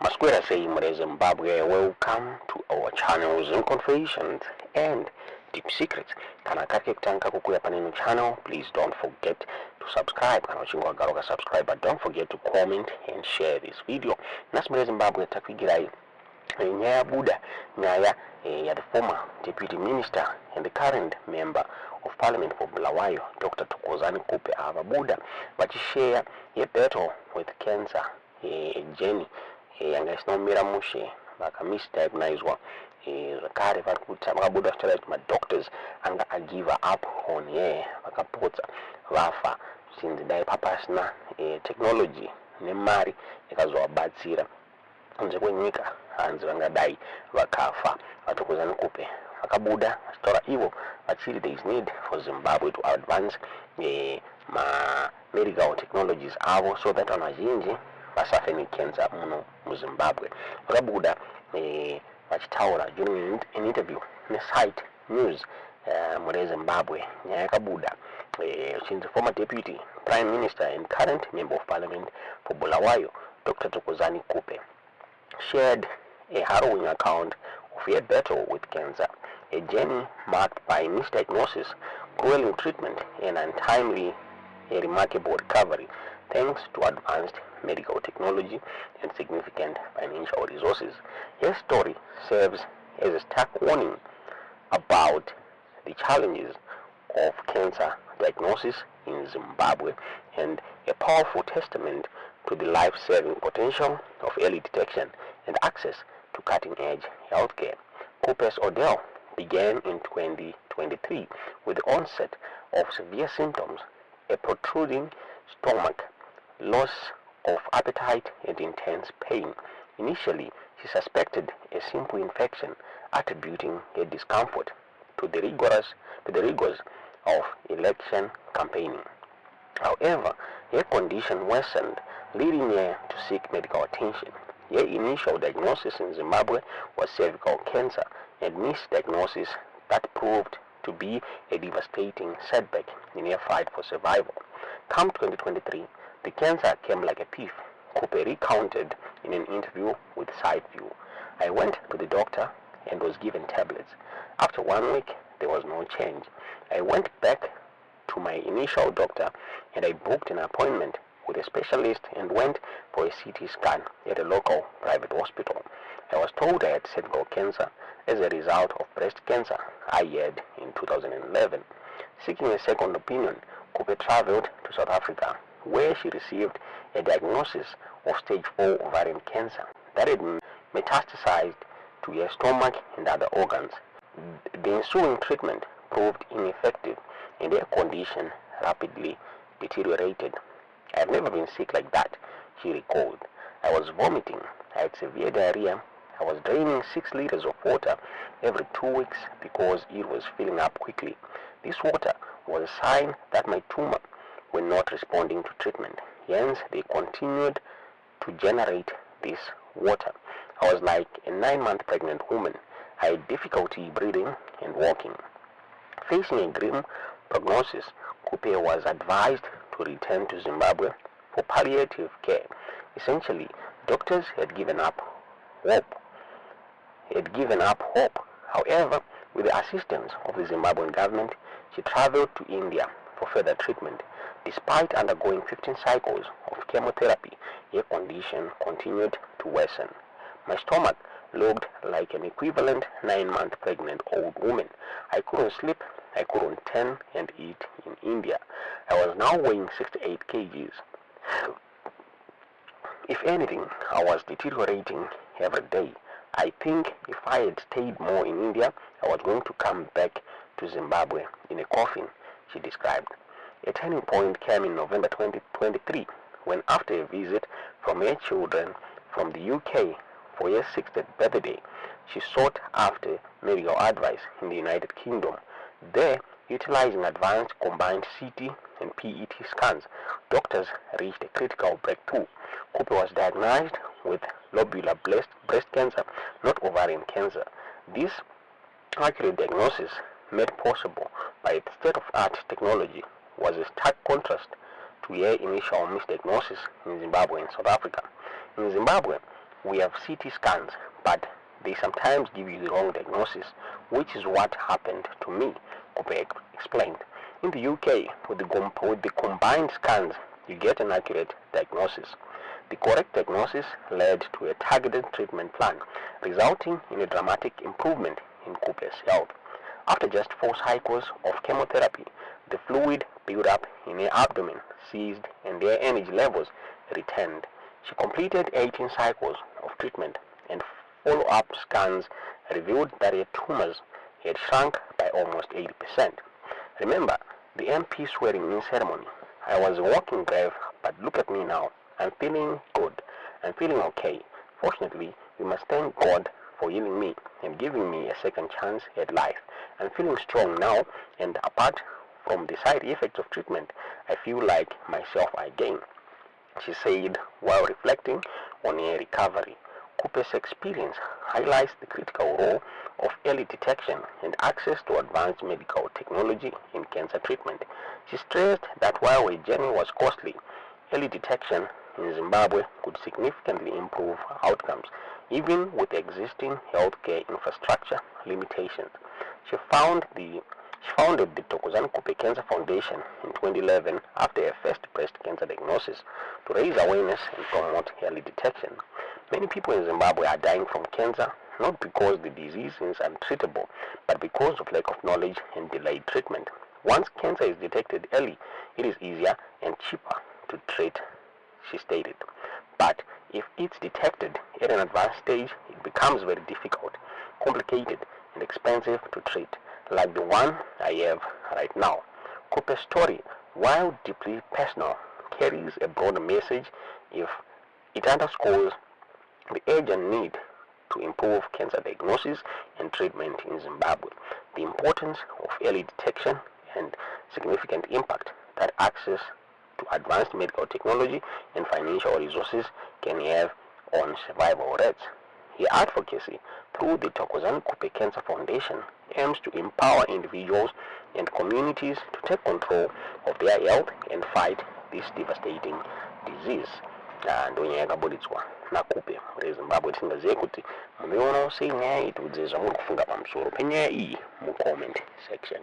Masquera say Zimbabwe, welcome to our channel Confessions and Deep Secrets. Kana kake kutanka kukuya paneno channel, please don't forget to subscribe. Kana uchingwa garoka subscribe, but don't forget to comment and share this video. Nasmere Zimbabwe takwigirai Nyaya Buda, Nyaya the former Deputy Minister and the current Member of Parliament for Bulawayo, Dr. Thokozani Khupe Buda, but share a battle with cancer, Jenny, yanga isinomira mushe misdiagnosed zakare varikuta vakabuda kuchara my doctors anga give up on vakapotsa vafa since dai papasina technology nemari yakazovabatsira kunze kwenyika hanzi vangadai vakafa. Thokozani Khupe vakabuda vachitora ivo vachiri there is need for Zimbabwe to advance medical technologies avo so that vanhu vazhinji vasafe necancer muno muZimbabwe. Vakabuda vachitaura during an interview nesite news muri Zimbabwe. Nyaya yakabuda the former Deputy Prime Minister and current Member of Parliament for Bulawayo, Dr. Thokozani Khupe, shared a harrowing account of a battle with cancer, a journey marked by misdiagnosis, grueling treatment, and untimely remarkable recovery thanks to advanced medical technology and significant financial resources. His story serves as a stark warning about the challenges of cancer diagnosis in Zimbabwe and a powerful testament to the life-saving potential of early detection and access to cutting-edge healthcare. Khupe's ordeal began in 2023 with the onset of severe symptoms, a protruding stomach, loss of appetite, and intense pain. Initially, she suspected a simple infection, attributing her discomfort to the rigors of election campaigning. However, her condition worsened, leading her to seek medical attention. Her initial diagnosis in Zimbabwe was cervical cancer, and misdiagnosis that proved to be a devastating setback in her fight for survival. Come 2023, the cancer came like a thief, Khupe recounted in an interview with SideView. I went to the doctor and was given tablets. After 1 week, there was no change. I went back to my initial doctor and I booked an appointment with a specialist and went for a CT scan at a local private hospital. I was told I had cervical cancer as a result of breast cancer I had in 2011. Seeking a second opinion, Khupe traveled to South Africa, where she received a diagnosis of stage 4 ovarian cancer that had metastasized to her stomach and other organs. The ensuing treatment proved ineffective and her condition rapidly deteriorated. I have never been sick like that, she recalled. I was vomiting, I had severe diarrhea, I was draining 6 liters of water every 2 weeks because it was filling up quickly. This water was a sign that my tumor were not responding to treatment. Hence, they continued to generate this water. I was like a 9-month pregnant woman. I had difficulty breathing and walking. Facing a grim prognosis, Khupe was advised to return to Zimbabwe for palliative care. Essentially, doctors had given up hope. However, with the assistance of the Zimbabwean government, she traveled to India for further treatment. Despite undergoing 15 cycles of chemotherapy, her condition continued to worsen. My stomach looked like an equivalent 9-month pregnant old woman. I couldn't sleep, I couldn't turn and eat in India. I was now weighing 68 kgs. If anything, I was deteriorating every day. I think if I had stayed more in India, I was going to come back to Zimbabwe in a coffin, she described. A turning point came in November 2023 when, after a visit from her children from the UK for her 60th birthday, she sought after medical advice in the United Kingdom. There, utilizing advanced combined CT and PET scans, doctors reached a critical breakthrough. Khupe was diagnosed with lobular breast cancer, not ovarian cancer. This accurate diagnosis, made possible by state-of-art technology, was a stark contrast to her initial misdiagnosis in Zimbabwe and South Africa. In Zimbabwe, we have CT scans, but they sometimes give you the wrong diagnosis, which is what happened to me, Khupe explained. In the UK, with the combined scans, you get an accurate diagnosis. The correct diagnosis led to a targeted treatment plan, resulting in a dramatic improvement in Khupe's health. After just 4 cycles of chemotherapy, the fluid build-up in her abdomen ceased and their energy levels returned. She completed 18 cycles of treatment, and follow-up scans revealed that her tumors had shrunk by almost 80%. Remember the MP swearing-in ceremony? I was a walking grave, but look at me now. I'm feeling good. I'm feeling okay. Fortunately, we must thank God for healing me and giving me a second chance at life. I'm feeling strong now, and apart from the side effects of treatment, I feel like myself again, she said while reflecting on her recovery. Khupe's experience highlights the critical role of early detection and access to advanced medical technology in cancer treatment. She stressed that while her journey was costly, early detection in Zimbabwe could significantly improve outcomes, even with existing healthcare infrastructure limitations. She founded the Thokozani Khupe Cancer Foundation in 2011 after her first breast cancer diagnosis to raise awareness and promote early detection. Many people in Zimbabwe are dying from cancer, not because the disease is untreatable, but because of lack of knowledge and delayed treatment. Once cancer is detected early, it is easier and cheaper to treat, she stated. But if it's detected at an advanced stage, it becomes very difficult, complicated, and expensive to treat, like the one I have right now. Khupe's story, while deeply personal, carries a broader message if it underscores the urgent need to improve cancer diagnosis and treatment in Zimbabwe, the importance of early detection, and significant impact that access to advanced medical technology and financial resources can have on survival rates. Her advocacy through the Thokozani Khupe Cancer Foundation aims to empower individuals and communities to take control of their health and fight this devastating disease. Ndonya yakabuditswa na Khupe muri Zimbabwe. Tingaziye kuti mumeona sei nyaya iyi tikudzezva muri kufunga pamusoro penyaya iyi mu comment section.